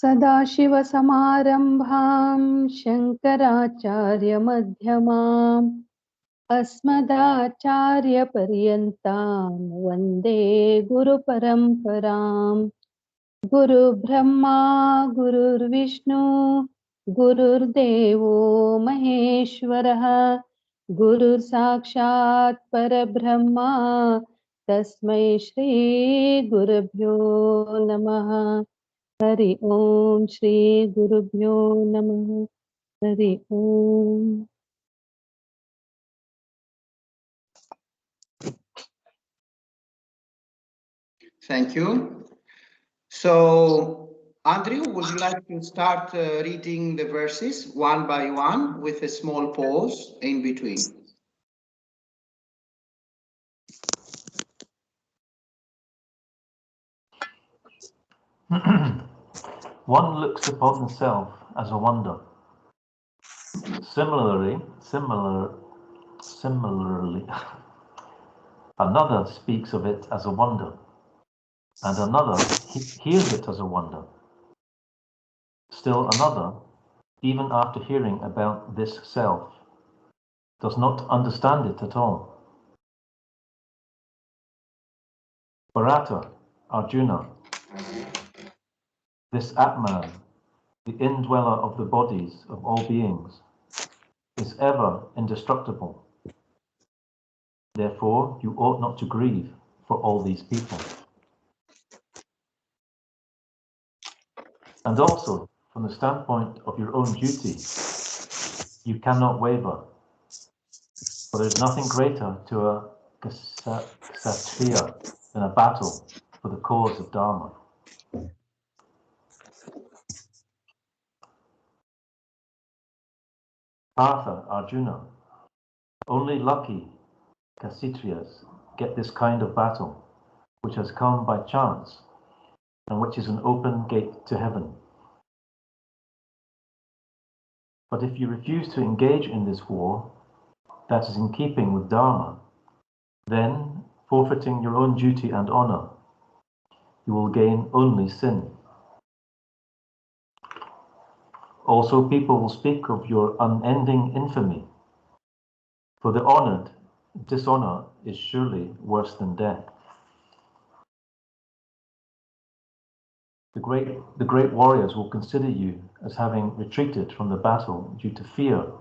सदाशिवसमारम्भां शङ्कराचार्यमध्यमाम् अस्मदाचार्यपर्यन्तां वन्दे गुरुपरम्पराम्। गुरुब्रह्मा गुरुर्विष्णु गुरुर्देवो महेश्वरः गुरुसाक्षात् परब्रह्मा तस्मै श्री गुरुभ्यो नमः। हरि ओम श्री गुरुभ्यो नमः। हरि ओम। Thank you. So, Andrew, would you like to start reading the verses one by one with a small pause in between? One looks upon the self as a wonder. Similarly, another speaks of it as a wonder, and another hears it as a wonder. Still another, even after hearing about this self, does not understand it at all. Bharata, Arjuna, this Atman, the indweller of the bodies of all beings, is ever indestructible. Therefore, you ought not to grieve for all these people. And also, from the standpoint of your own duty, you cannot waver, for there is nothing greater to a kshatriya than a battle for the cause of Dharma. Partha, Arjuna, only lucky kshatriyas get this kind of battle, which has come by chance, and which is an open gate to heaven. But if you refuse to engage in this war, that is in keeping with Dharma, then, forfeiting your own duty and honor, you will gain only sin. Also, people will speak of your unending infamy. For the honored, dishonor is surely worse than death. The great warriors will consider you as having retreated from the battle due to fear,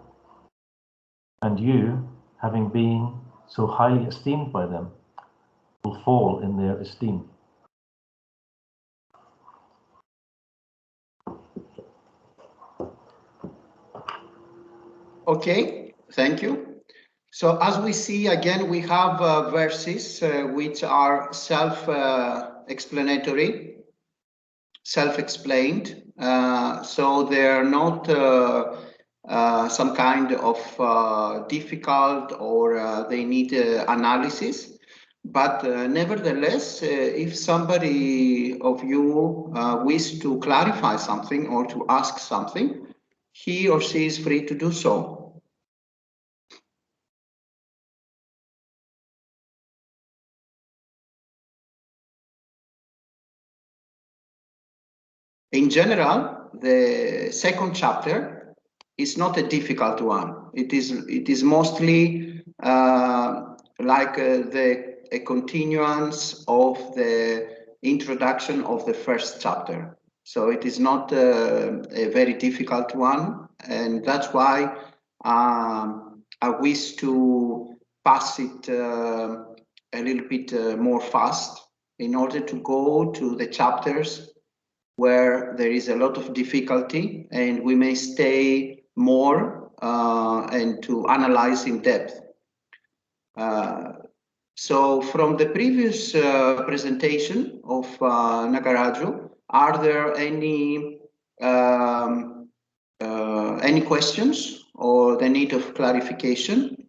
and you, having been so highly esteemed by them, will fall in their esteem. Okay, thank you. So as we see, again, we have verses which are self-explanatory, self-explained. So they're not some kind of difficult or they need analysis. But nevertheless, if somebody of you wish to clarify something or to ask something, he or she is free to do so. In general, the second chapter is not a difficult one. It is mostly like a continuance of the introduction of the first chapter. So it is not a very difficult one, and that's why I wish to pass it a little bit more fast in order to go to the chapters where there is a lot of difficulty and we may stay more and to analyze in depth. So from the previous presentation of Nagaraju, are there any questions or the need of clarification?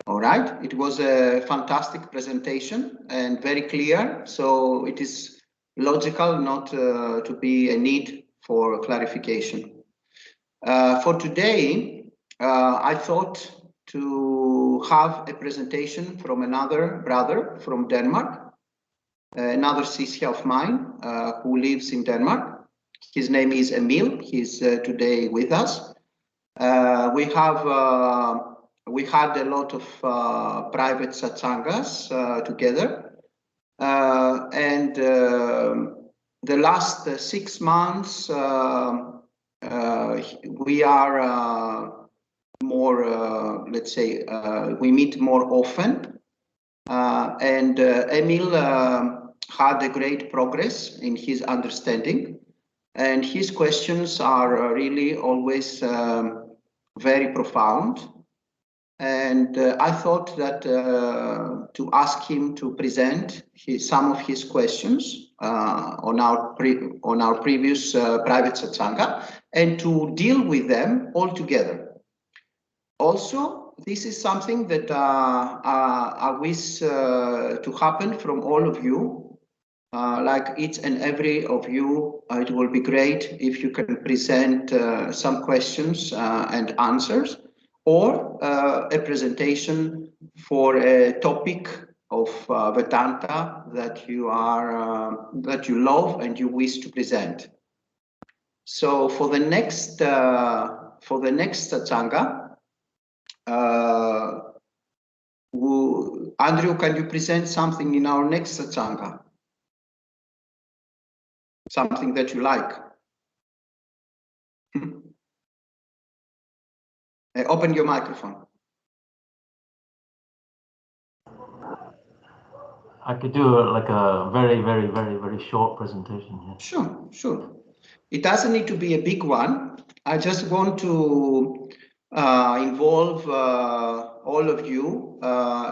All right, it was a fantastic presentation and very clear, so it is logical not to be a need for clarification. For today, I thought to have a presentation from another brother from Denmark. another Sishya of mine who lives in Denmark. His name is Emil. He's today with us. We had a lot of private satsangas together, and the last 6 months we are more, let's say, we meet more often, and Emil had a great progress in his understanding, and his questions are really always very profound. And I thought that to ask him to present some of his questions on our previous private satsanga, and to deal with them all together. Also, this is something that I wish to happen from all of you. Like each and every of you, it will be great if you can present some questions and answers, or a presentation for a topic of Vedanta that you love and you wish to present. So for the next satsanga, Andrew, can you present something in our next satsanga? Something that you like. Open your microphone. I could do like a very short presentation here. Sure. It doesn't need to be a big one. I just want to involve all of you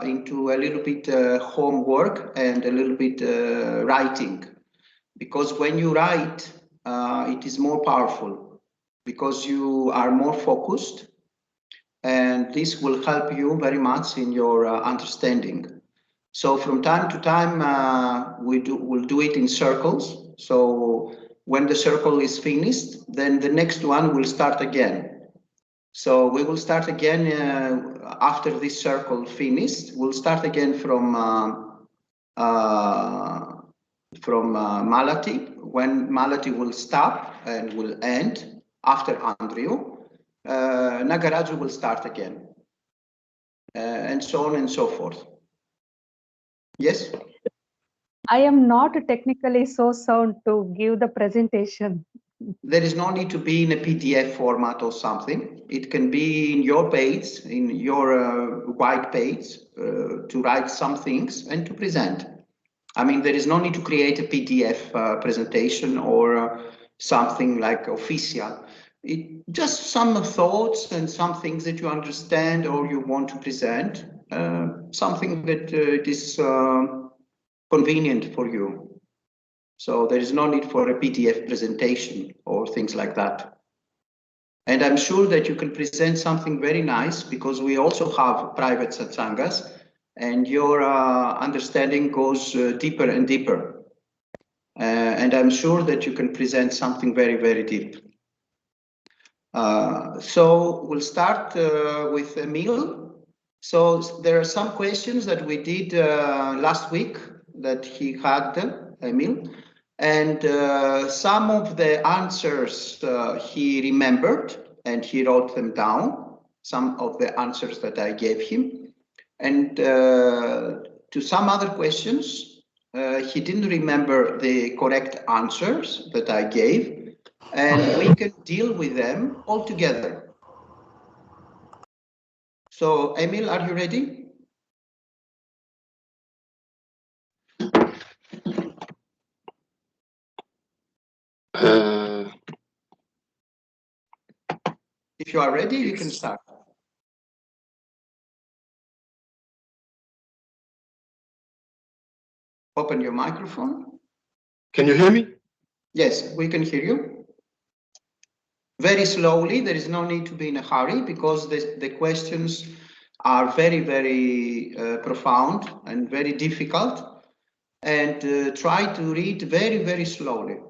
into a little bit homework and a little bit writing, because when you write, it is more powerful because you are more focused, and this will help you very much in your understanding. So from time to time, we'll do it in circles. So when the circle is finished, then the next one will start again. So we will start again after this circle finished. We'll start again from Malati. When Malati will stop and will end after Andrew, Nagaraju will start again, and so on and so forth. Yes? I am not technically so sound to give the presentation. There is no need to be in a PDF format or something. It can be in your page, in your white page, to write some things and to present. I mean, there is no need to create a PDF presentation or something like official. Just some thoughts and some things that you understand or you want to present, something that it is convenient for you. So there is no need for a PDF presentation or things like that. And I'm sure that you can present something very nice, because we also have private satsangas, and your understanding goes deeper and deeper. And I'm sure that you can present something very deep. So we'll start with Emil. So there are some questions that we did last week that he had, Emil. And some of the answers he remembered and he wrote them down, some of the answers that I gave him. And to some other questions, he didn't remember the correct answers that I gave, and we can deal with them all together. So, Emil, are you ready? If you are ready, you can start. Open your microphone. Can you hear me? Yes, we can hear you. Very slowly. There is no need to be in a hurry, because the questions are very profound and very difficult. And try to read very slowly.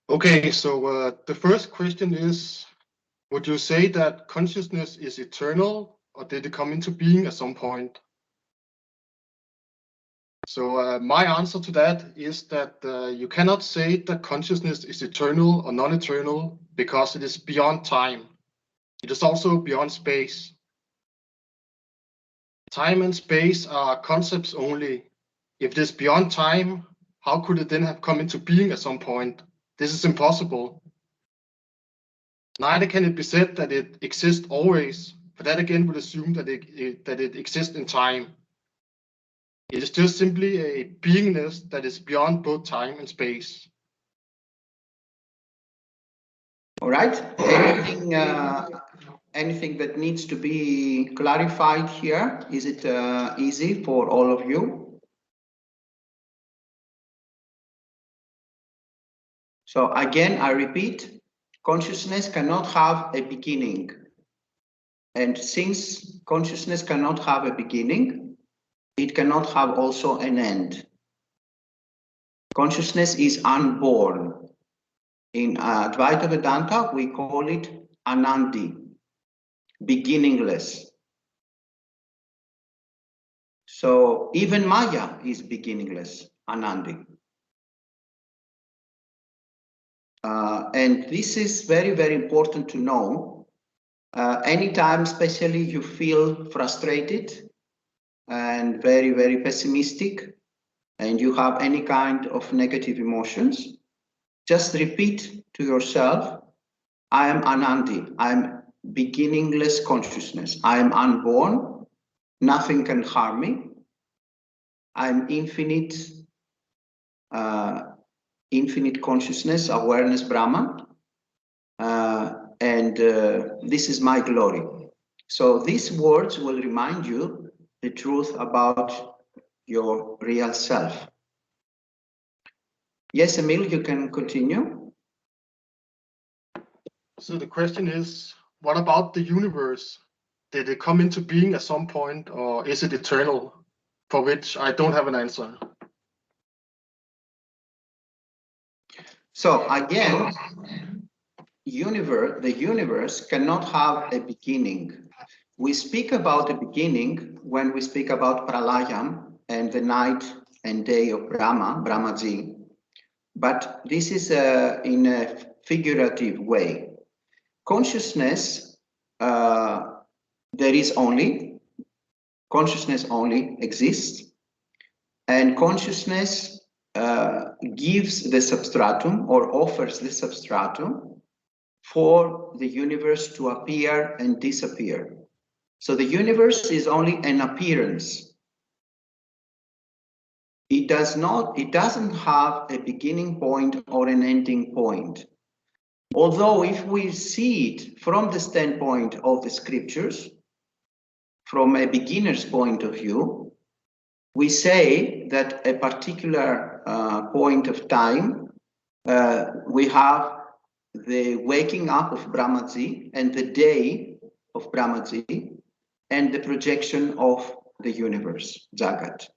Okay, so the first question is, would you say that consciousness is eternal, or did it come into being at some point? So my answer to that is that you cannot say that consciousness is eternal or non-eternal because it is beyond time. It is also beyond space. Time and space are concepts only. If it is beyond time, how could it then have come into being at some point? This is impossible. Neither can it be said that it exists always, for that again would assume that it exists in time. It is just simply a beingness that is beyond both time and space. All right. Anything that needs to be clarified here? Is it easy for all of you? So again, I repeat, consciousness cannot have a beginning. And since consciousness cannot have a beginning, it cannot have also an end. Consciousness is unborn. In Advaita Vedanta, we call it anandi, beginningless. So even Maya is beginningless, anandi. And this is very, very important to know. Anytime, especially you feel frustrated and very, very pessimistic, and you have any kind of negative emotions, just repeat to yourself, I am anandi, I am beginningless consciousness, I am unborn, nothing can harm me, I am infinite, infinite consciousness, awareness, Brahman, and this is my glory. So these words will remind you the truth about your real self. Yes, Emil, you can continue. So the question is, what about the universe? Did it come into being at some point, or is it eternal? For which I don't have an answer. So again, the universe cannot have a beginning. We speak about a beginning when we speak about pralayam and the night and day of Brahma, Brahmaji. But this is in a figurative way. Consciousness, consciousness only exists, and consciousness gives the substratum or offers the substratum for the universe to appear and disappear. So the universe is only an appearance. It doesn't have a beginning point or an ending point. Although if we see it from the standpoint of the scriptures, from a beginner's point of view, we say that a particular point of time, we have the waking up of Brahmaji and the day of Brahmaji and the projection of the universe, Jagat.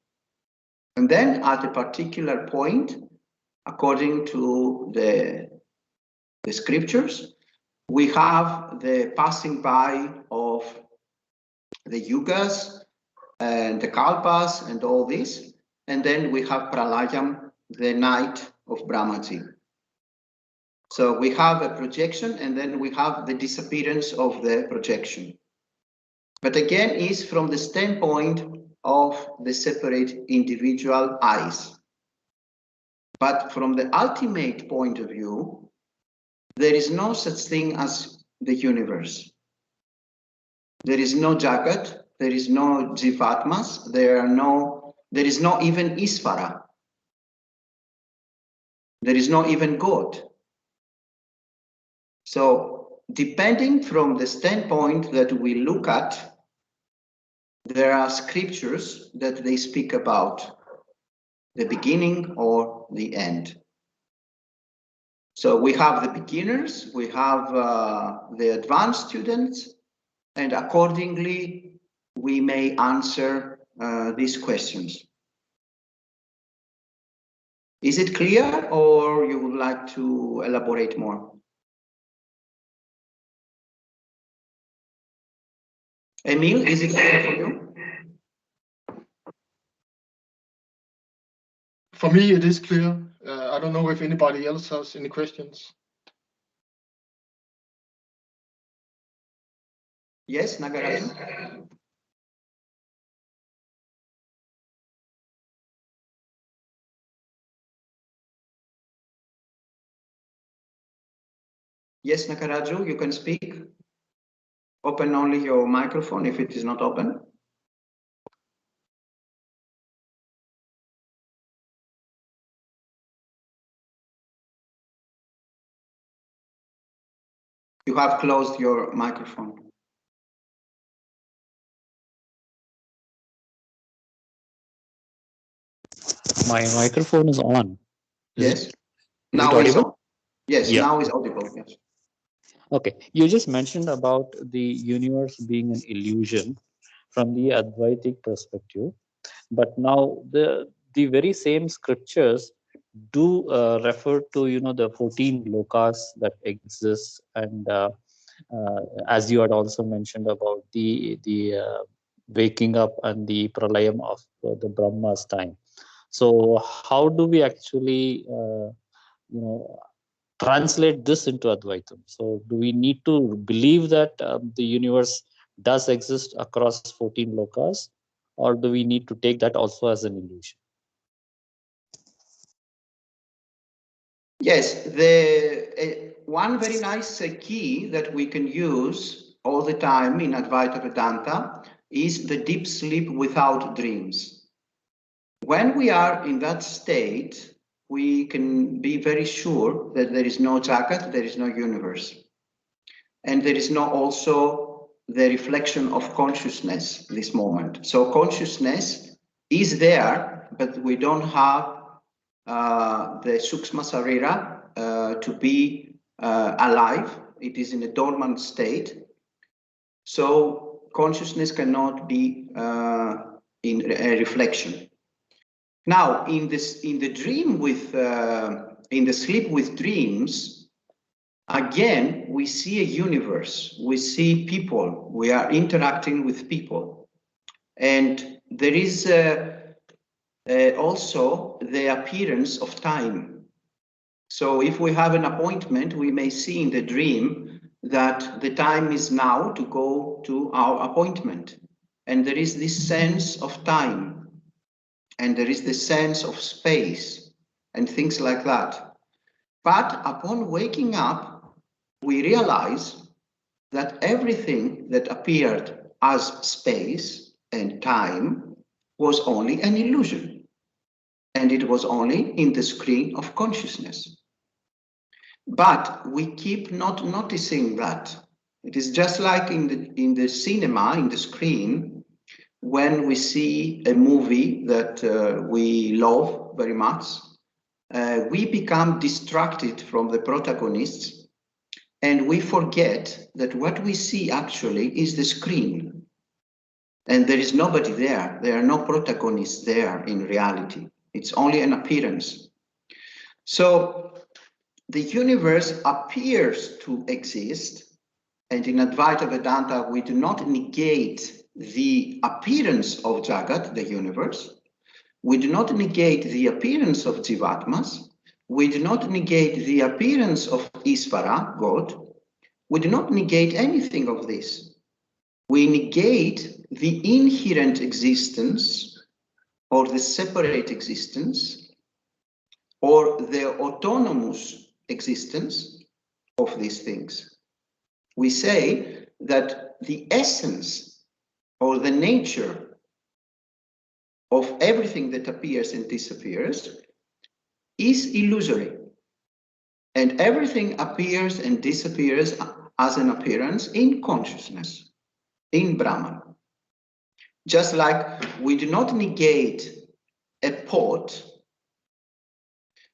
And then at a particular point, according to the scriptures, we have the passing by of the yugas and the kalpas and all this. And then we have pralayam, the night of Brahmaji. So we have a projection and then we have the disappearance of the projection. But again, is from the standpoint of the separate individual eyes. But from the ultimate point of view, there is no such thing as the universe. There is no Jagat, there is no Jivatmas, there is no even Isvara. There is no even God. So depending from the standpoint that we look at, there are scriptures that they speak about the beginning or the end. So we have the beginners, we have the advanced students, and accordingly, we may answer these questions. Is it clear, or you would like to elaborate more? Emil, is it clear for you? For me, it is clear. I don't know if anybody else has any questions. Yes, Nagaraju? Yes, Nagaraju, you can speak. Open only your microphone if it is not open. You have closed your microphone. My microphone is on. Yes. Is Now it it's audible? on. Yes, Yeah. now it's audible. Yes. Okay. You just mentioned about the universe being an illusion from the Advaitic perspective, but now the very same scriptures do refer to the 14 lokas that exist, and as you had also mentioned about the waking up and the pralayam of the Brahma's time. So how do we actually translate this into Advaitam? So do we need to believe that the universe does exist across 14 lokas, or do we need to take that also as an illusion? Yes, one very nice key that we can use all the time in Advaita Vedanta is the deep sleep without dreams. When we are in that state, we can be very sure that there is no jagat, there is no universe. And there is no also the reflection of consciousness this moment. So consciousness is there, but we don't have the Sukshma Sarira to be alive. It is in a dormant state. So consciousness cannot be in a reflection. Now, in the dream with, in the sleep with dreams, again, we see a universe, we see people, we are interacting with people. And there is also the appearance of time. So if we have an appointment, we may see in the dream that the time is now to go to our appointment. And there is this sense of time. And there is the sense of space and things like that. But upon waking up, we realize that everything that appeared as space and time was only an illusion. And it was only in the screen of consciousness. But we keep not noticing that. It is just like in the cinema, in the screen, when we see a movie that we love very much, we become distracted from the protagonists and we forget that what we see actually is the screen. And there is nobody there. There are no protagonists there in reality. It's only an appearance. So the universe appears to exist, and in Advaita Vedanta, we do not negate the appearance of Jagat, the universe. We do not negate the appearance of Jivatmas. We do not negate the appearance of Isvara, God. We do not negate anything of this. We negate the inherent existence or the separate existence or the autonomous existence of these things. We say that the essence or the nature of everything that appears and disappears is illusory. And everything appears and disappears as an appearance in consciousness, in Brahman. Just like we do not negate a pot,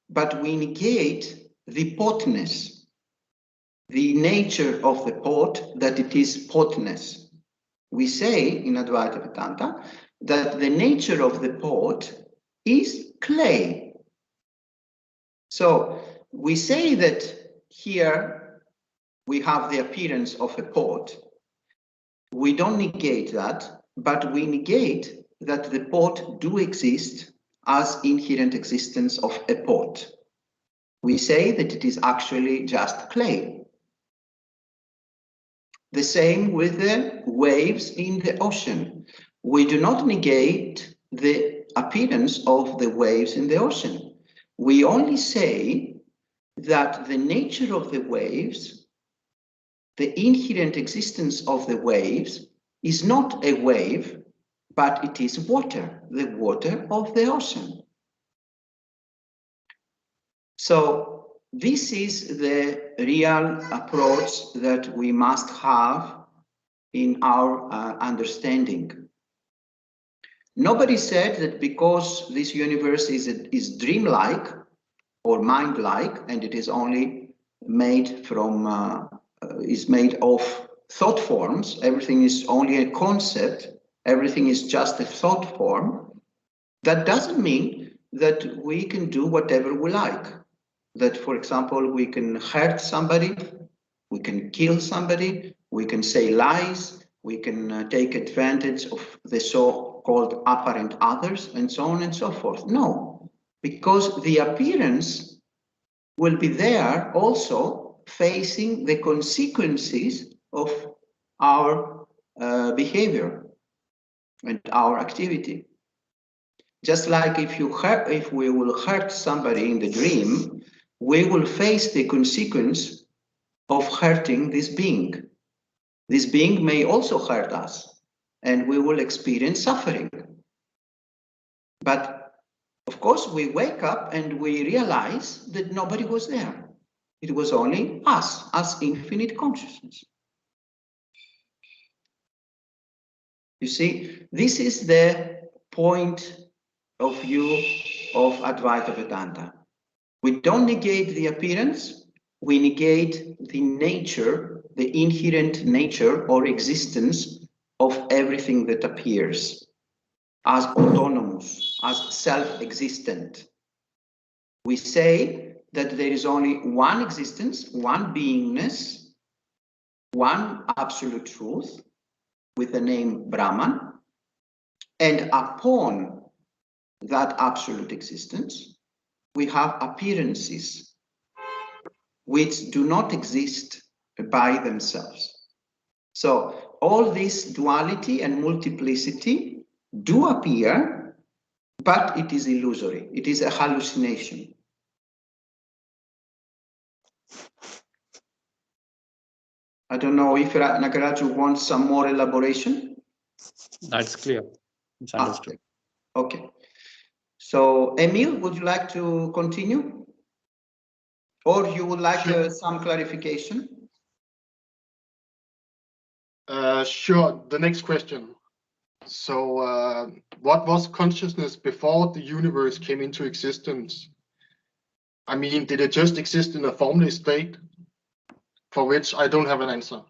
but we negate the potness, the nature of the pot, that it is potness. We say in Advaita Vedanta that the nature of the pot is clay. So we say that here we have the appearance of a pot. We don't negate that, but we negate that the pot do exist as inherent existence of a pot. We say that it is actually just clay. The same with the waves in the ocean. We do not negate the appearance of the waves in the ocean. We only say that the nature of the waves, the inherent existence of the waves, is not a wave, but it is water, the water of the ocean. So this is the real approach that we must have in our understanding. Nobody said that because this universe is dreamlike or mind-like, and it is only made from is made of thought forms, everything is only a concept, everything is just a thought form. That doesn't mean that we can do whatever we like. That, for example, we can hurt somebody, we can kill somebody, we can say lies, we can take advantage of the so-called apparent others, and so on and so forth. No, because the appearance will be there also facing the consequences of our behavior and our activity. Just like if we will hurt somebody in the dream, we will face the consequence of hurting this being. This being may also hurt us, and we will experience suffering. But of course, we wake up and we realize that nobody was there. It was only us, as infinite consciousness. You see, this is the point of view of Advaita Vedanta. We don't negate the appearance, we negate the nature, the inherent nature or existence of everything that appears as autonomous, as self-existent. We say that there is only one existence, one beingness, one absolute truth with the name Brahman, and upon that absolute existence, we have appearances which do not exist by themselves. So all this duality and multiplicity do appear, but it is illusory. It is a hallucination. I don't know if Nagaraju wants some more elaboration. That's clear. It's understood. Okay. So, Emil, would you like to continue? Or you would like some clarification? Sure. The next question. So, what was consciousness before the universe came into existence? I mean, did it just exist in a formless state? For which I don't have an answer.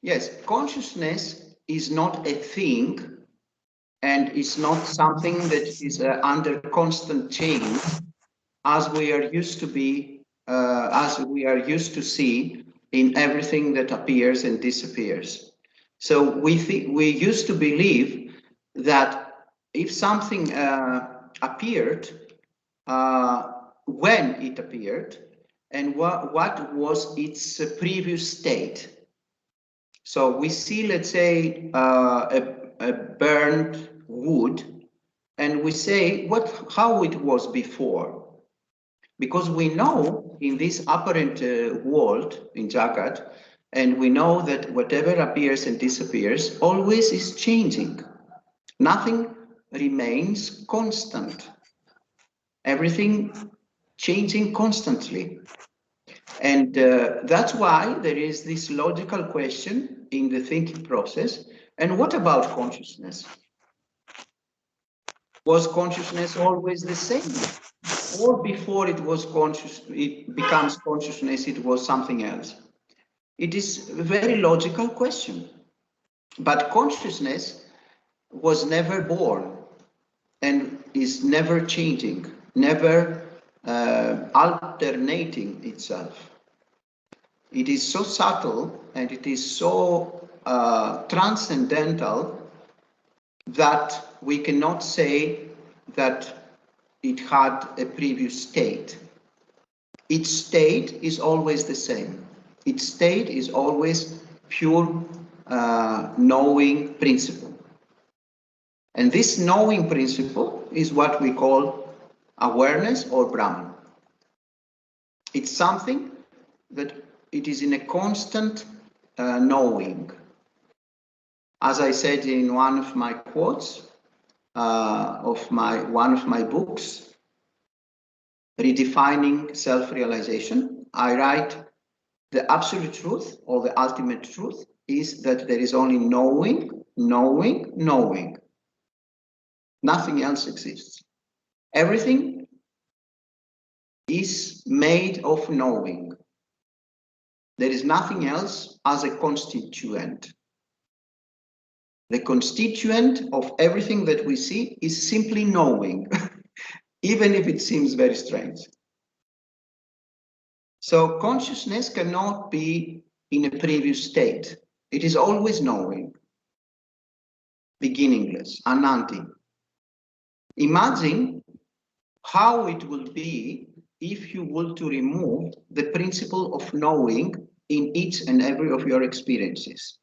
Yes, consciousness is not a thing, and it's not something that is under constant change, as we are used to be, as we are used to see in everything that appears and disappears. So we used to believe that if something appeared, when it appeared, and what was its previous state. So we see, let's say, a burned wood, and we say how it was before. Because we know in this apparent world, in Jagat, and we know that whatever appears and disappears always is changing. Nothing remains constant. Everything changing constantly. And that's why there is this logical question in the thinking process. And what about consciousness? Was consciousness always the same? Or before it was conscious, it becomes consciousness, it was something else? It is a very logical question. But consciousness was never born and is never changing, never alternating itself. It is so subtle and it is so transcendental that we cannot say that it had a previous state. Its state is always the same. Its state is always pure knowing principle. And this knowing principle is what we call awareness or Brahman. It's something that it is in a constant knowing. As I said in one of my quotes of one of my books, Redefining Self-Realization, I write, the absolute truth or the ultimate truth is that there is only knowing, knowing, knowing. Nothing else exists. Everything is made of knowing. There is nothing else as a constituent. The constituent of everything that we see is simply knowing, even if it seems very strange. So consciousness cannot be in a previous state. It is always knowing, beginningless, ananti. Imagine how it would be if you were to remove the principle of knowing in each and every of your experiences.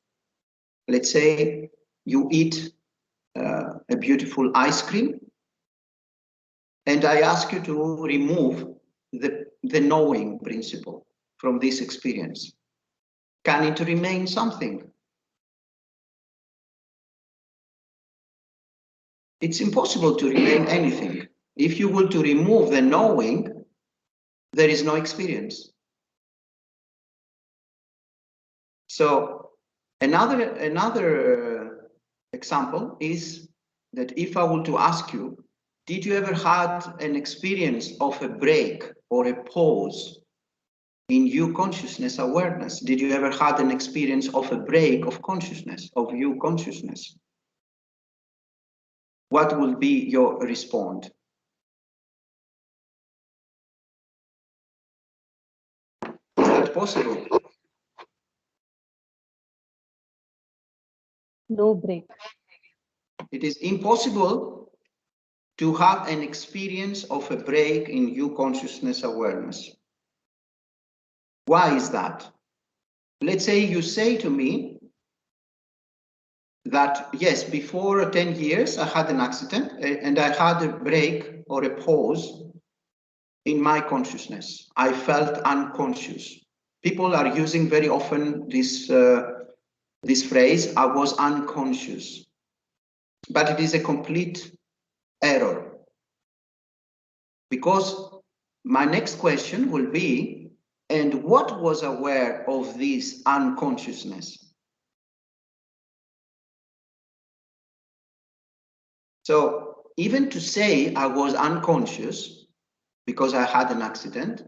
Let's say you eat a beautiful ice cream, and I ask you to remove the knowing principle from this experience. Can it remain something? It's impossible to remain anything. If you were to remove the knowing, there is no experience. So another example is that if I were to ask you, did you ever had an experience of a break or a pause in you consciousness awareness? Did you ever had an experience of a break of consciousness, of you consciousness? What will be your response? Is that possible? No break. It is impossible to have an experience of a break in you consciousness awareness. Why is that? Let's say you say to me that, yes, before 10 years, I had an accident and I had a break or a pause in my consciousness. I felt unconscious. People are using very often this phrase, I was unconscious. But it is a complete error. Because my next question will be, and what was aware of this unconsciousness? So even to say I was unconscious because I had an accident,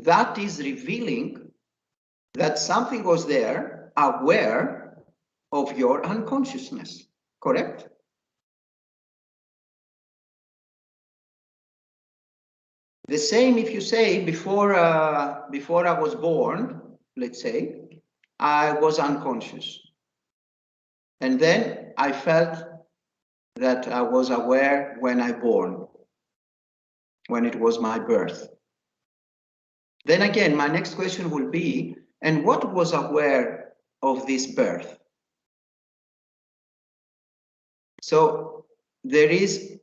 that is revealing that something was there aware of your unconsciousness, correct? The same if you say before I was born, let's say, I was unconscious. And then I felt that I was aware when I born, when it was my birth. Then again, my next question will be, and what was aware of this birth? So there is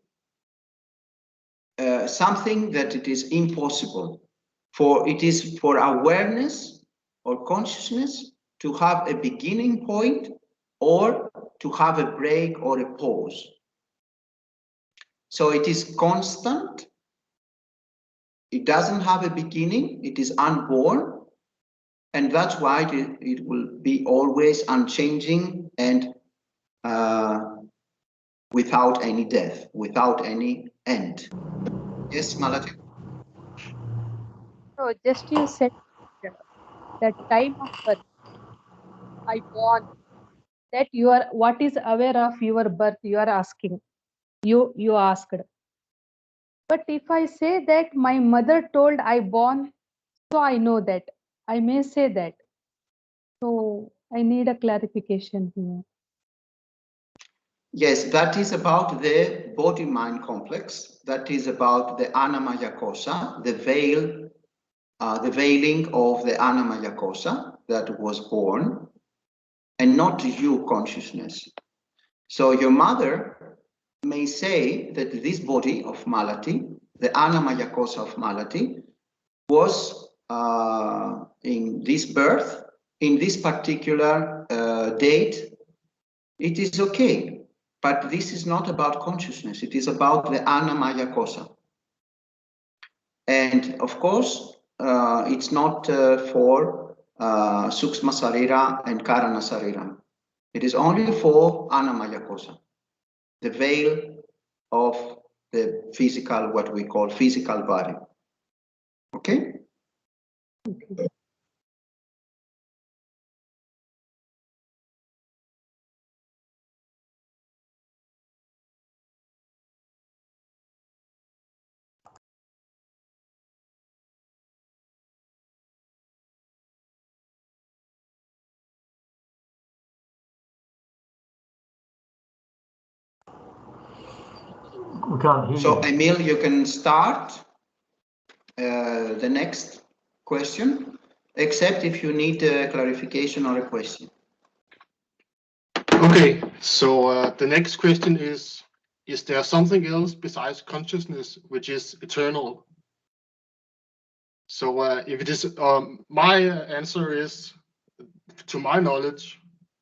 something that it is impossible for, it is for awareness or consciousness to have a beginning point or to have a break or a pause. So it is constant. It doesn't have a beginning. It is unborn. And that's why it will be always unchanging and without any death, without any end. Yes, Malati? So just you said that time of birth, I born, that you are, what is aware of your birth, you are asking. You asked. But if I say that my mother told I born, so I know that. I may say that. So I need a clarification here. Yes, that is about the body-mind complex. That is about the Annamaya Kosa, the veil, the veiling of the Annamaya Kosa that was born, and not you consciousness. So your mother may say that this body of Malati, the Annamaya Kosa of Malati, was in this birth, in this particular date. It is okay, but this is not about consciousness. It is about the Annamaya Kosa. And of course, it's not for Sukshma Sarira and Karana Sarira. It is only for Annamaya Kosa, the veil of the physical, what we call physical body. Okay? Okay. We can't hear So, you. Emil, you can start the next question, except if you need a clarification or a question. Okay, so the next question is there something else besides consciousness which is eternal? So if it is, my answer is, to my knowledge,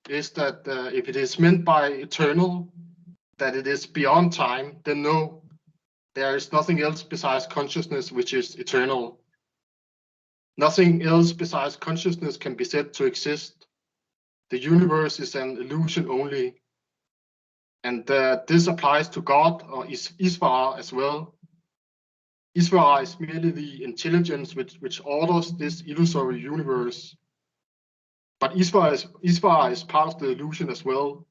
is that if it is meant by eternal, that it is beyond time, then no, there is nothing else besides consciousness which is eternal. Nothing else besides consciousness can be said to exist. The universe is an illusion only. And this applies to God or Ishvara as well. Ishvara is merely the intelligence which orders this illusory universe. But Ishvara is part of the illusion as well.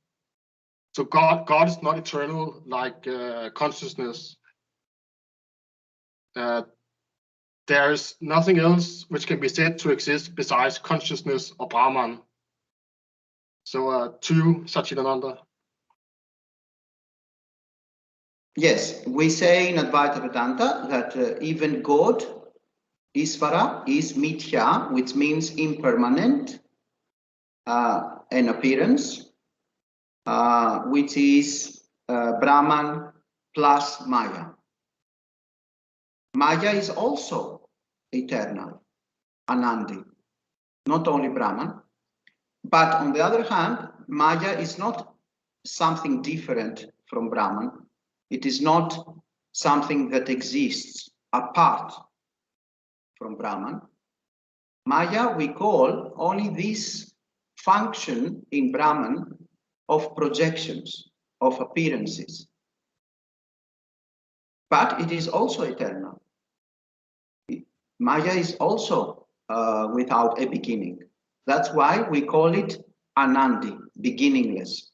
So God is not eternal like consciousness. There is nothing else which can be said to exist besides consciousness or Brahman. So to you, Satchitananda. Yes, we say in Advaita Vedanta that even God, Isvara, is mithya, which means impermanent, an appearance, which is Brahman plus Maya. Maya is also eternal, Anandi, not only Brahman. But on the other hand, Maya is not something different from Brahman. It is not something that exists apart from Brahman. Maya we call only this function in Brahman of projections, of appearances. But it is also eternal. Maya is also without a beginning. That's why we call it Anandi, beginningless.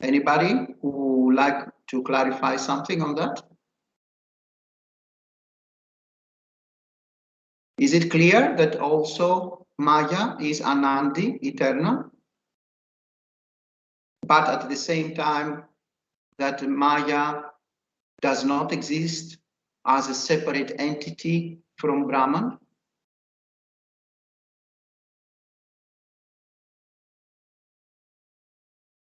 Anybody who would like to clarify something on that? Is it clear that also Maya is Anandi, eternal? But at the same time, that Maya does not exist as a separate entity from Brahman?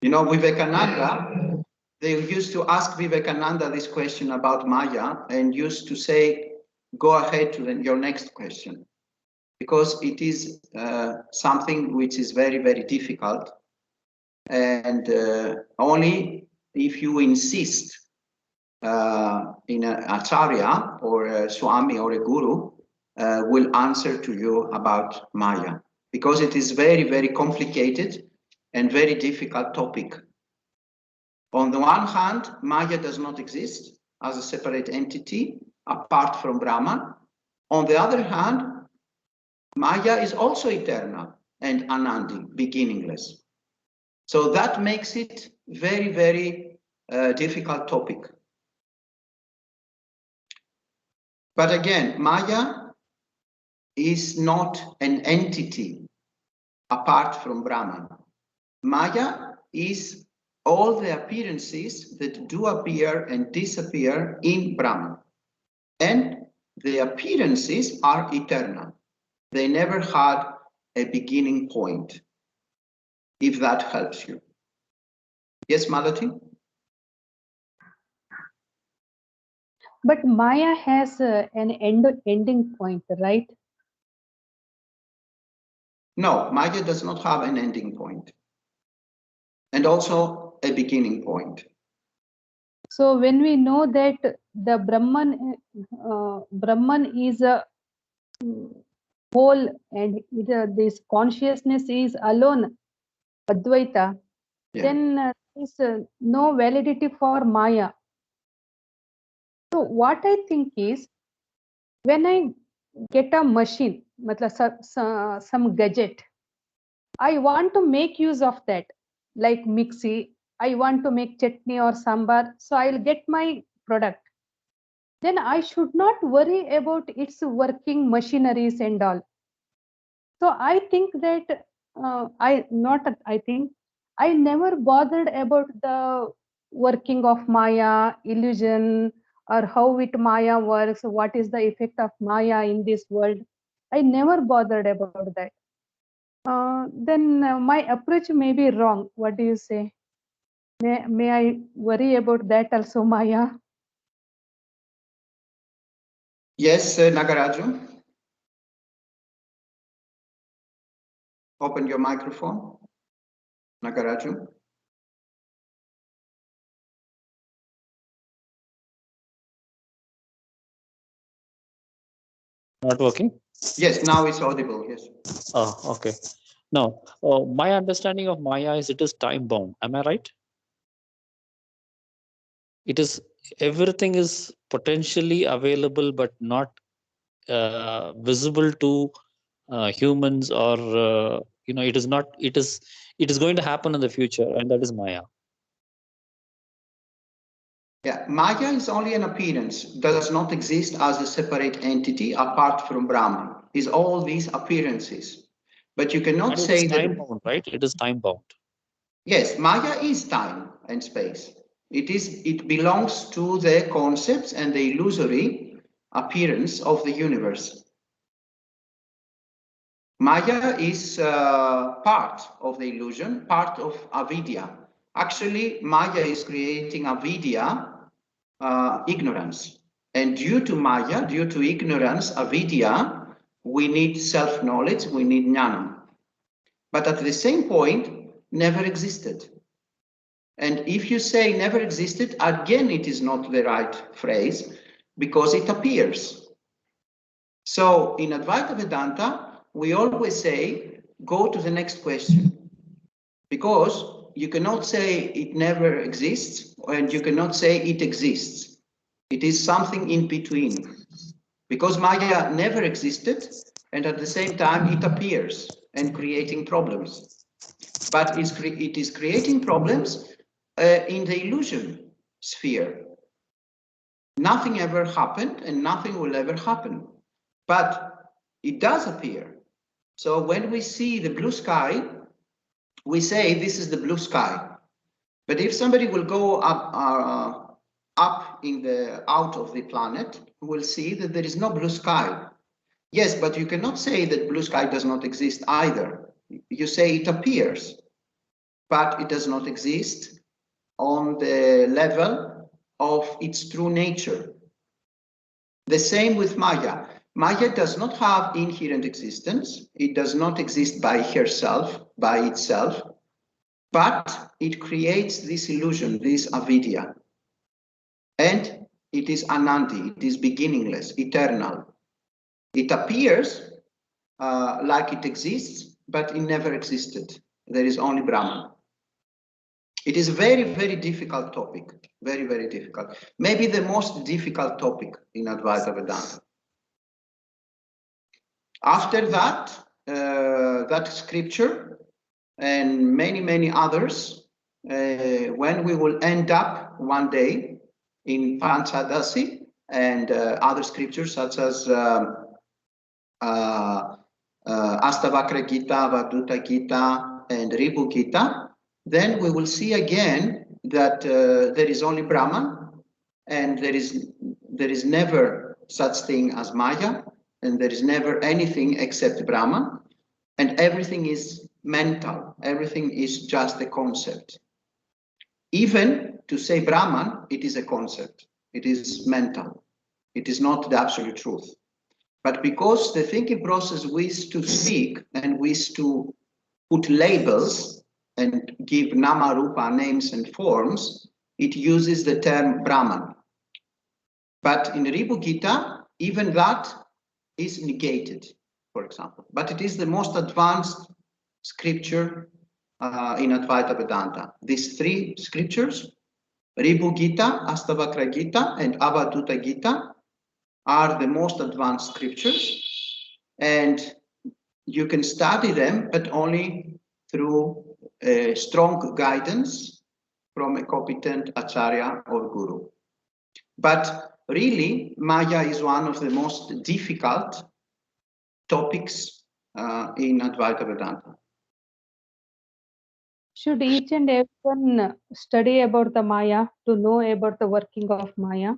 You know, Vivekananda, they used to ask Vivekananda this question about Maya and used to say, go ahead to your next question, because it is something which is very, very difficult. And only if you insist in an acharya or a swami or a guru will answer to you about Maya, because it is very, very complicated and very difficult topic. On the one hand, Maya does not exist as a separate entity apart from Brahman. On the other hand, Maya is also eternal and Anandi, beginningless. So that makes it very, very difficult topic. But again, Maya is not an entity apart from Brahman. Maya is all the appearances that do appear and disappear in Brahman. And the appearances are eternal. They never had a beginning point, if that helps you. Yes, Malati? But Maya has an ending point, right? No, Maya does not have an ending point. And also a beginning point. So when we know that the Brahman is a whole and this consciousness is alone, Advaita, then there is no validity for Maya. So what I think is, when I get a machine, some gadget, I want to make use of that, like mixie. I want to make chutney or sambar, so I'll get my product. Then I should not worry about its working machineries and all. So I think that I never bothered about the working of Maya, illusion, or how it Maya works, what is the effect of Maya in this world. I never bothered about that. Then my approach may be wrong. What do you say? May I worry about that also, Maya? Yes, Nagaraju. Open your microphone, Nagaraju. Not working? Yes, now it's audible, yes. Oh, okay. Now, my understanding of Maya is it is time bound. Am I right? It is, everything is potentially available but not visible to humans, or it is not. It is going to happen in the future, and that is Maya. Yeah, Maya is only an appearance, does not exist as a separate entity apart from Brahman. Is all these appearances. But you cannot say it is time that. bound, right? It is time bound. Yes, Maya is time and space. It belongs to the concepts and the illusory appearance of the universe. Maya is part of the illusion, part of avidya. Actually, Maya is creating avidya, ignorance. And due to Maya, due to ignorance, avidya, we need self-knowledge, we need jnana. But at the same point, never existed. And if you say never existed, again, it is not the right phrase because it appears. So in Advaita Vedanta, we always say, go to the next question. Because you cannot say it never exists and you cannot say it exists. It is something in between. Because Maya never existed and at the same time it appears and creating problems. But it is creating problems in the illusion sphere. Nothing ever happened and nothing will ever happen. But it does appear. So when we see the blue sky, we say this is the blue sky. But if somebody will go up out of the planet, will see that there is no blue sky. Yes, but you cannot say that blue sky does not exist either. You say it appears, but it does not exist on the level of its true nature. The same with Maya. Maya does not have inherent existence. It does not exist by herself, by itself, but it creates this illusion, this avidya. And it is anandi, it is beginningless, eternal. It appears like it exists, but it never existed. There is only Brahman. It is a very, very difficult topic. Very, very difficult. Maybe the most difficult topic in Advaita Vedanta. After that, that scripture and many, many others, when we will end up one day in Panchadasi and other scriptures such as Astavakra Gita, Avadhuta Gita, and Ribu Gita, then we will see again that there is only Brahman, and there is never such thing as Maya, and there is never anything except Brahman, and everything is mental, everything is just a concept. Even to say Brahman, it is a concept, it is mental, it is not the absolute truth. But because the thinking process wishes to speak and wishes to put labels and give nama rupa names and forms, it uses the term Brahman. But in the Ribu Gita, even that is negated, for example. But it is the most advanced scripture in Advaita Vedanta. These three scriptures, Ribu Gita, Astavakra Gita, and Avadhuta Gita, are the most advanced scriptures. And you can study them, but only through strong guidance from a competent acharya or guru. But really, Maya is one of the most difficult topics in Advaita Vedanta. Should each and everyone study about the Maya to know about the working of Maya?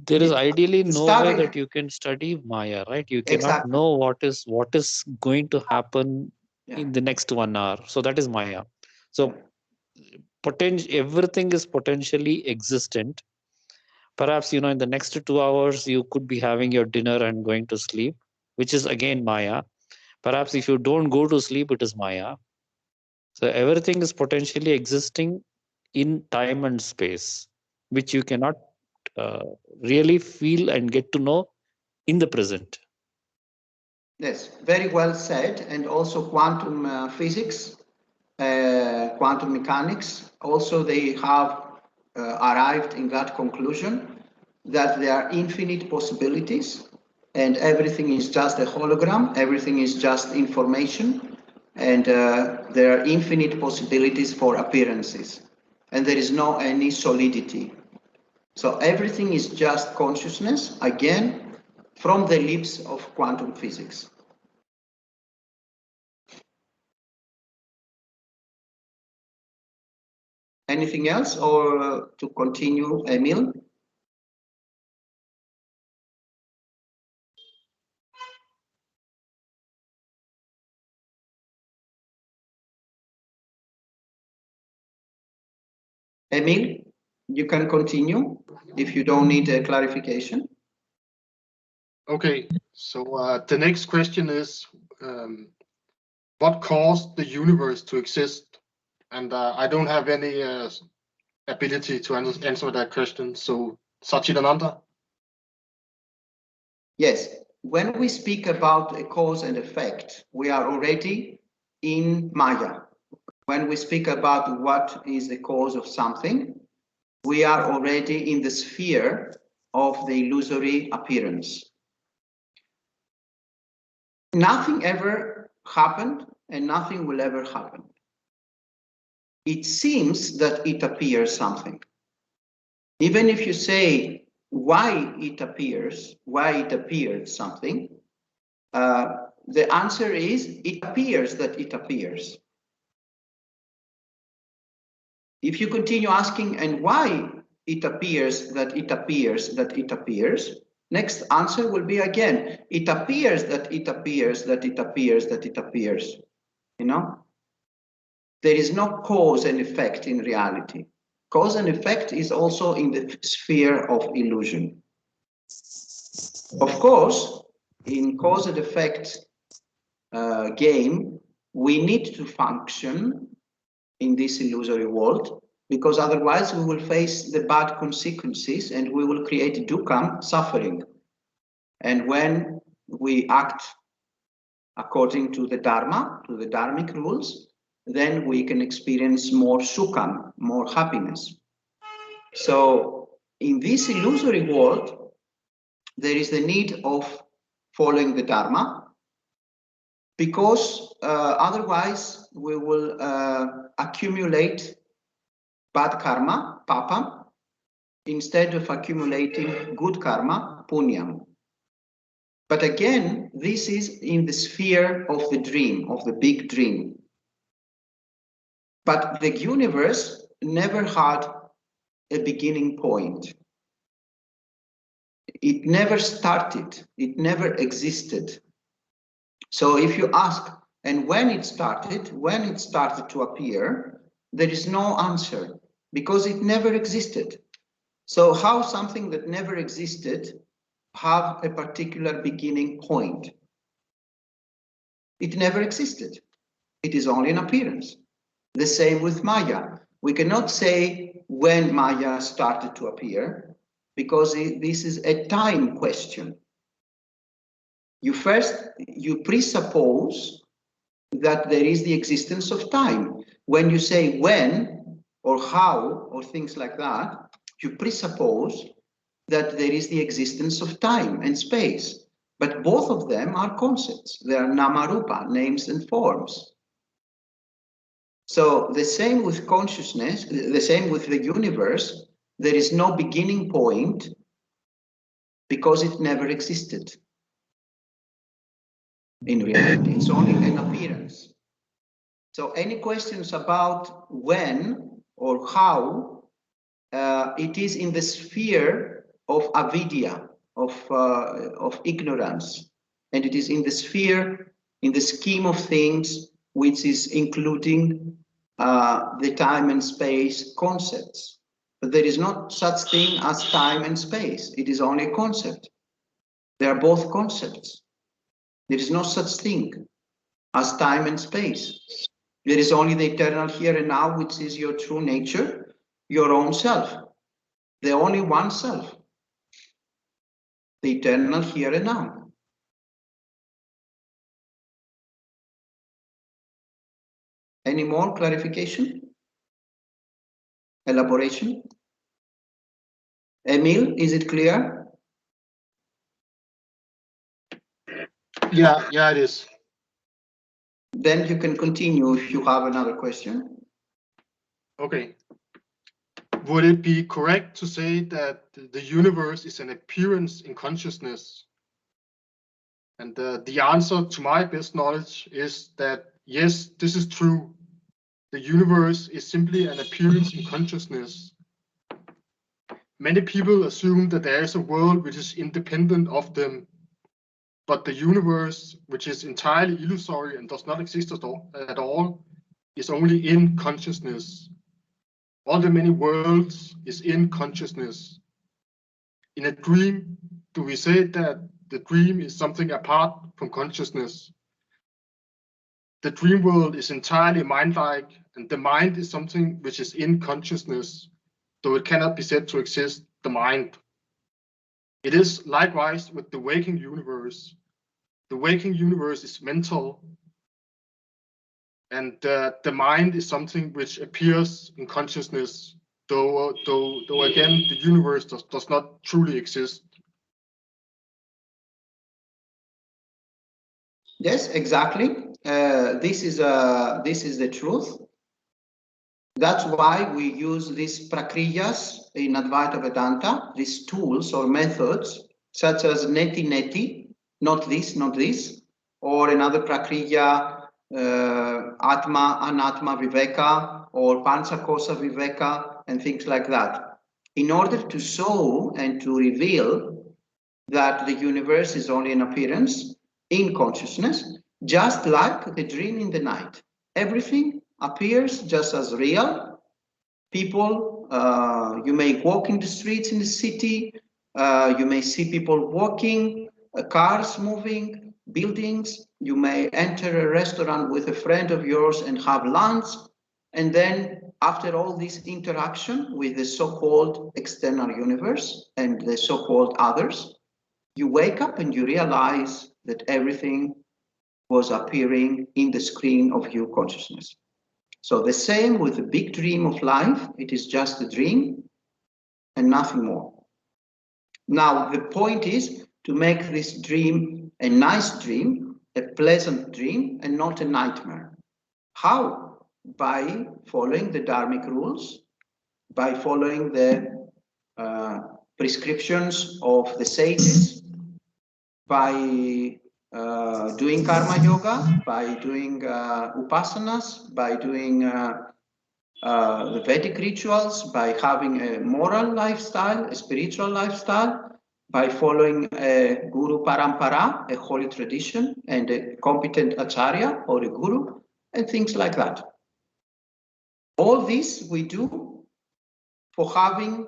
There is ideally no way Study. that you can study Maya, right? You cannot Exactly. know what is going to happen Yeah. in the next 1 hour. So that is Maya. So everything is potentially existent. Perhaps, in the next 2 hours, you could be having your dinner and going to sleep, which is again Maya. Perhaps if you don't go to sleep, it is Maya. So everything is potentially existing in time and space, which you cannot really feel and get to know in the present. Yes, very well said. And also quantum physics, quantum mechanics, also they have arrived in that conclusion that there are infinite possibilities and everything is just a hologram, everything is just information, and there are infinite possibilities for appearances, and there is no any solidity. So everything is just consciousness, again, from the lips of quantum physics. Anything else, or to continue, Emil? Emil, you can continue if you don't need a clarification. Okay, so the next question is, what caused the universe to exist? And I don't have any ability to answer that question. So, Satchitananda? Yes, when we speak about a cause and effect, we are already in Maya. When we speak about what is the cause of something, we are already in the sphere of the illusory appearance. Nothing ever happened and nothing will ever happen. It seems that it appears something. Even if you say why it appeared something, the answer is it appears that it appears. If you continue asking and why it appears that it appears that it appears, next answer will be again, it appears that it appears that it appears that it appears. There is no cause and effect in reality. Cause and effect is also in the sphere of illusion. Of course, in cause and effect game, we need to function in this illusory world, because otherwise we will face the bad consequences and we will create dukkha, suffering. And when we act according to the dharma, to the dharmic rules, then we can experience more sukha, more happiness. So in this illusory world, there is the need of following the dharma, because otherwise we will accumulate bad karma, papa, instead of accumulating good karma, punyam. But again, this is in the sphere of the dream, of the big dream. But the universe never had a beginning point. It never started, it never existed. So if you ask, and when it started to appear, there is no answer, because it never existed. So how something that never existed have a particular beginning point? It never existed. It is only an appearance. The same with Maya. We cannot say when Maya started to appear, because this is a time question. You presuppose that there is the existence of time. When you say when or how or things like that, you presuppose that there is the existence of time and space. But both of them are concepts. They are namarupa, names and forms. So the same with consciousness, the same with the universe. There is no beginning point because it never existed. In reality, it's only an appearance. So any questions about when or how, it is in the sphere of avidya, of ignorance, and it is in the sphere, in the scheme of things, which is including the time and space concepts. But there is not such thing as time and space. It is only a concept. They are both concepts. There is no such thing as time and space. There is only the eternal here and now, which is your true nature, your own self, the only one self, the eternal here and now. Any more clarification? Elaboration? Emil, is it clear? Yeah, it is. Then you can continue if you have another question. Okay. Would it be correct to say that the universe is an appearance in consciousness? And the answer, to my best knowledge, is that yes, this is true. The universe is simply an appearance in consciousness. Many people assume that there is a world which is independent of them, but the universe, which is entirely illusory and does not exist at all, is only in consciousness. All the many worlds is in consciousness. In a dream, do we say that the dream is something apart from consciousness? The dream world is entirely mind-like, and the mind is something which is in consciousness, though it cannot be said to exist, the mind. It is likewise with the waking universe. The waking universe is mental, and the mind is something which appears in consciousness, though again, the universe does not truly exist. Yes, exactly. This is the truth. That's why we use these prakriyas in Advaita Vedanta, these tools or methods, such as neti, not this, or another prakriya, atma, anatma viveka, or panchakosa viveka, and things like that, in order to show and to reveal that the universe is only an appearance in consciousness, just like the dream in the night. Everything appears just as real. People, you may walk in the streets in the city, you may see people walking, cars moving, buildings. You may enter a restaurant with a friend of yours and have lunch. And then after all this interaction with the so-called external universe and the so-called others, you wake up and you realize that everything was appearing in the screen of your consciousness. So the same with the big dream of life, it is just a dream and nothing more. Now, the point is to make this dream a nice dream, a pleasant dream, and not a nightmare. How? By following the dharmic rules, by following the prescriptions of the sages, by doing karma yoga, by doing upasanas, by doing the Vedic rituals, by having a moral lifestyle, a spiritual lifestyle, by following a guru parampara, a holy tradition, and a competent acharya or a guru, and things like that. All this we do for having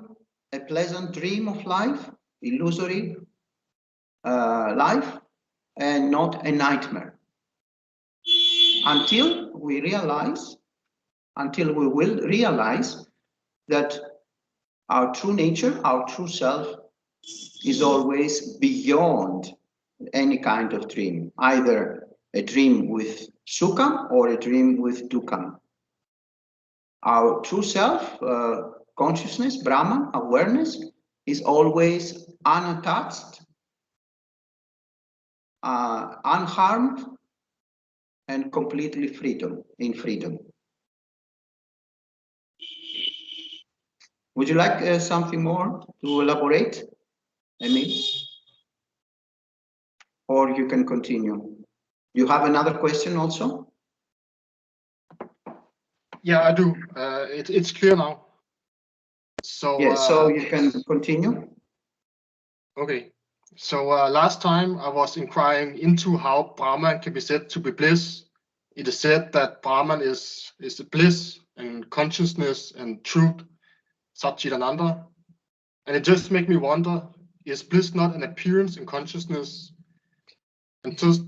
a pleasant dream of life, illusory life, and not a nightmare. Until we will realize that our true nature, our true self, is always beyond any kind of dream, either a dream with sukham or a dream with dukkham. Our true self, consciousness, Brahman, awareness, is always unattached, unharmed, and completely in freedom. Would you like something more to elaborate, Emil? Or you can continue. You have another question also? Yeah, I do. It's clear now. So yes, so you can continue. Okay. So last time I was inquiring into how Brahman can be said to be bliss. It is said that Brahman is the bliss and consciousness and truth, Satchitananda. And it just makes me wonder, is bliss not an appearance in consciousness and just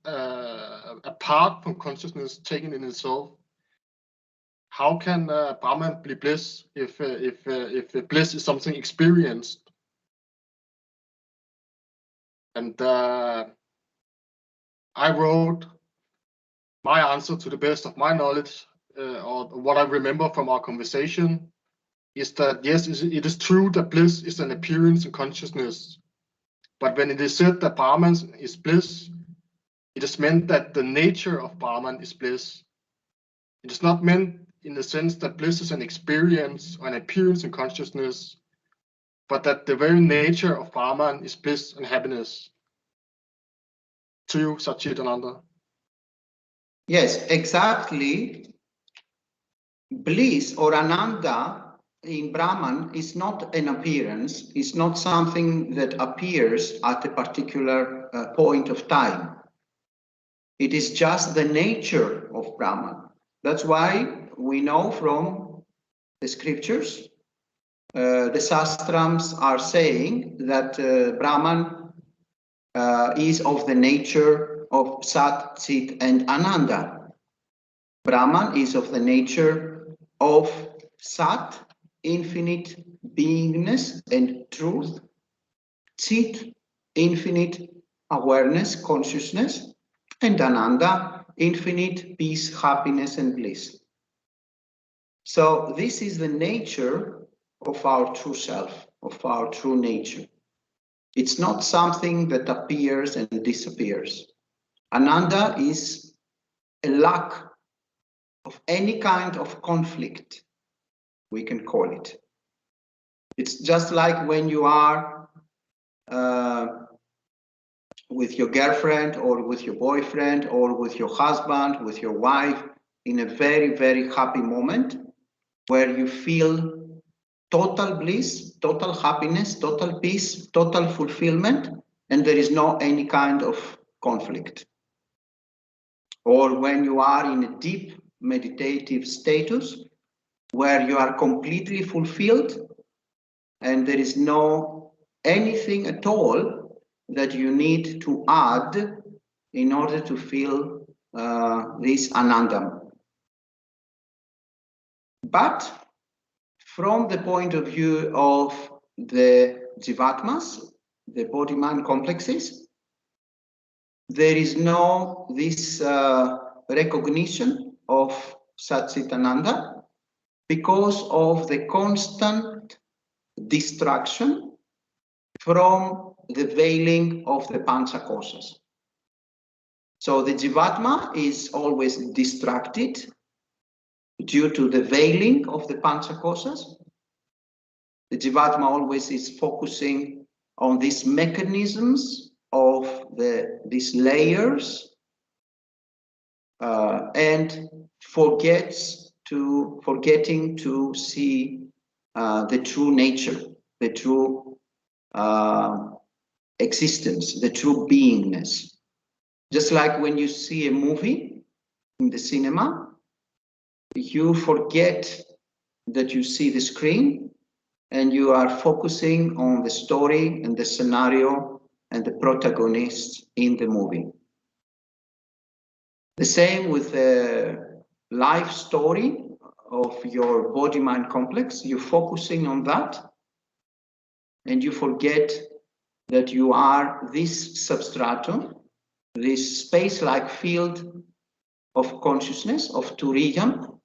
apart from consciousness taken in itself? How can Brahman be bliss if bliss is something experienced? And I wrote my answer to the best of my knowledge, or what I remember from our conversation, is that yes, it is true that bliss is an appearance in consciousness. But when it is said that Brahman is bliss, it is meant that the nature of Brahman is bliss. It is not meant in the sense that bliss is an experience or an appearance in consciousness, but that the very nature of Brahman is bliss and happiness. To you, Satchitananda. Yes, exactly. Bliss or ananda in Brahman is not an appearance, it's not something that appears at a particular point of time. It is just the nature of Brahman. That's why we know from the scriptures, the sastrams are saying that Brahman is of the nature of Sat, Chit, and Ananda. Brahman is of the nature of Sat, infinite beingness and truth, Chit, infinite awareness, consciousness, and Ananda, infinite peace, happiness, and bliss. So this is the nature of our true self, of our true nature. It's not something that appears and disappears. Ananda is a lack of any kind of conflict, we can call it. It's just like when you are with your girlfriend or with your boyfriend or with your husband, with your wife, in a very, very happy moment where you feel total bliss, total happiness, total peace, total fulfillment, and there is no any kind of conflict. Or when you are in a deep meditative status where you are completely fulfilled and there is no anything at all that you need to add in order to feel this ananda. But from the point of view of the jivatmas, the body-mind complexes, there is no this recognition of Satchitananda because of the constant distraction from the veiling of the panchakosas. So the jivatma is always distracted due to the veiling of the panchakosas. The Jivatma always is focusing on these mechanisms of these layers and forgetting to see the true nature, the true existence, the true beingness. Just like when you see a movie in the cinema, you forget that you see the screen and you are focusing on the story and the scenario and the protagonist in the movie. The same with the life story of your body-mind complex. You're focusing on that and you forget that you are this substratum, this space-like field of consciousness, of Turiyam,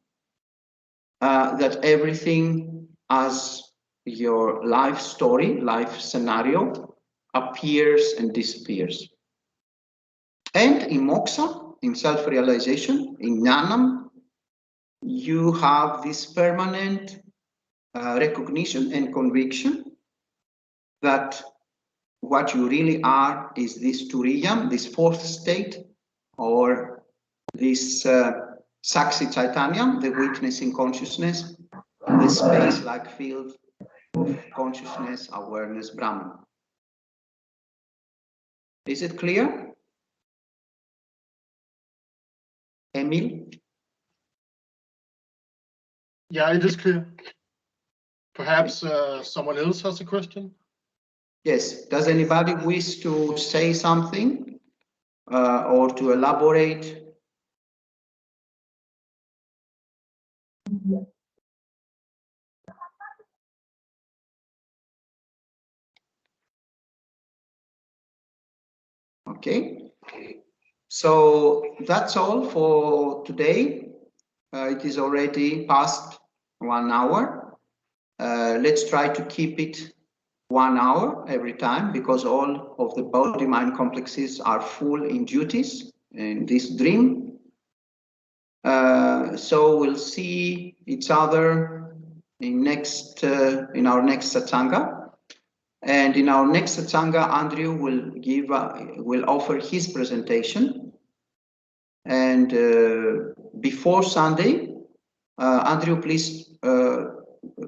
that everything as your life story, life scenario, appears and disappears. And in moksha, in self-realization, in jnanam, you have this permanent recognition and conviction that what you really are is this turiyam, this fourth state, or this chaitanyam, the witnessing consciousness, the space-like field of consciousness, awareness, Brahman. Is it clear? Emil? Yeah, it is clear. Perhaps someone else has a question? Yes. Does anybody wish to say something or to elaborate? Okay. So that's all for today. It is already past 1 hour. Let's try to keep it 1 hour every time, because all of the body-mind complexes are full in duties in this dream. So we'll see each other in our next Satsanga. And in our next Satsanga, Andrew will offer his presentation. And before Sunday, Andrew, please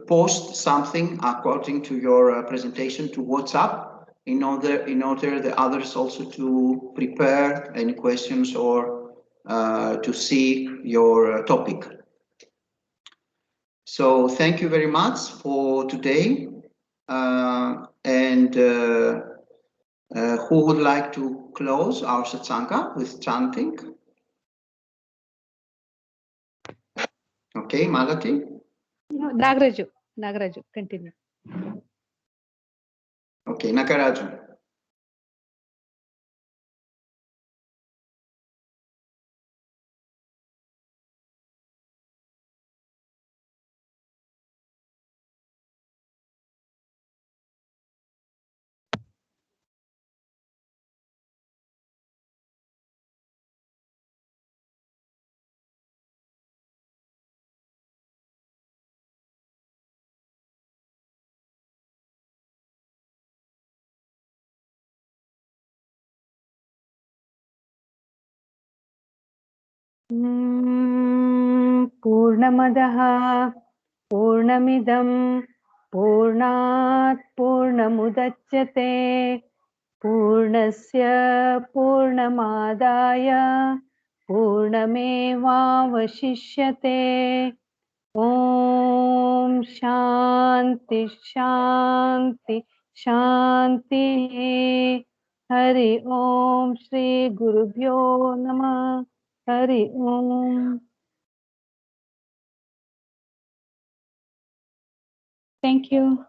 post something according to your presentation to WhatsApp in order the others also to prepare any questions or to see your topic. So thank you very much for today. Who would like to close our satsanga with chanting? Okay, Malati. No, Nagaraju, continue. Okay, Nagaraju. Purnamadah Purnamidam Purnat Purnamudachyate Purnasya Purnamadaya Purnamevavashishyate. Om Shanti Shanti Shanti. Hari Om Shri Gurubhyo Namah. Hari Om. Thank you.